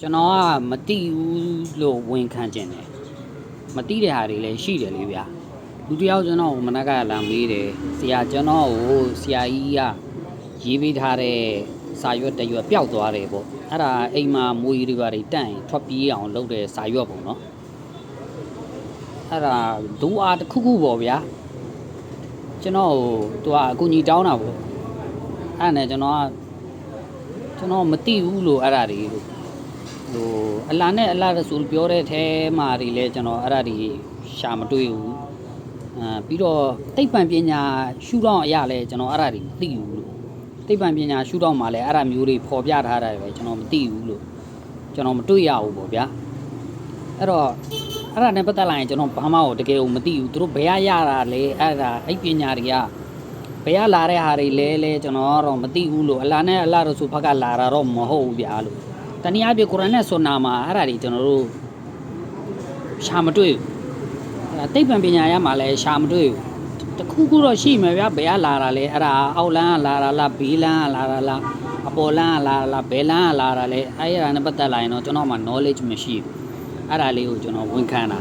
ကျွန်တော်ကမတိဘူးလို့ဝန်ခံကျင်တယ်မတိတဲ့ဟာတွေလည်းရှိတယ်လေဗျာလူတယောက်ကျွန်တော်ကိုမနက်ကလာမေးတယ်ဆရာကျွန်တော်ကိုဆရာကြီးကရေးပေးထားတဲ့စာရွက်တရွက်ပျောက်သွားတယ်ပေါ့အဲ့ဒါအိမ်မှာမွေးတွေပါတွေတန့်ထွက်ပြေးအောင်လုပ်တဲ့စာရွက်ပေါ့နော်အဲ့ဒါဒူအားတစ်ခုခုပေါ့ဗျာကျွန်တော်သူကအကူကြီးတောင်းတာပေါ့အဲ့ဒါနဲ့ကျွန်တော်မတိဘူးလို့အဲ့ဒါတွေဟိုအလာနဲ့အလာရဆူလ်ပြောတဲ့အဲမှာတွေလဲကျွန်တော်အဲ့ဒါတွေရှာမတွေ့ဘူးပြီးတော့သိပ္ပံပညာရှုထောင့်အရာလဲကျွန်တော်အဲ့ဒါတွေမသိဘူးလို့သိပ္ပံပညာရှုထောင့်မှာလဲအဲ့ဒါမျိုးတွေပေါ်ပြထားတာပဲကျွန်တော်မသိဘူးလို့ကျွန်တော်မတွေ့ရဘူးပေါ့ဗျာအဲ့တော့အဲ့ဒါနဲ့ပတ်သက်လာရင်ကျွန်တော်ဘာမှတကယ်ကိုမသိဘူးသူတို့ဘယ်ရတာလဲအဲ့ဒါအဲ့ပညာတွေကဘယ်လာတဲ့ဟာတွေလဲကျွန်တော်တော့မသိဘူးလို့အလာနဲ့အလာရဆူလ်ဘက်ကလာတာတော့မဟုတ်ဘူးဗျာလို့တနည်းအားဖြင့်ကုရ်အာန်နဲ့ဆွန်နာမှာအဲ့ဒါတွေကျွန်တော်တို့ရှာမတွေ့ဘူးသိပ္ပံပညာရမှာလည်းရှာမတွေ့ဘူးတခုခုတော့ရှိမှာဗျာဘယ်ကလာတာလဲအဲ့ဒါအောက်လန်းကလာတာလားဘေးလန်းကလာတာလားအပေါ်လန်းကလာတာလားဘယ်လန်းကလာတာလဲအဲ့ဒါနဲ့ပတ်သက်လာရင်တော့ကျွန်တော်မှ knowledge မရှိဘူးအဲ့ဒါလေးကိုကျွန်တော်ဝန်ခံတာ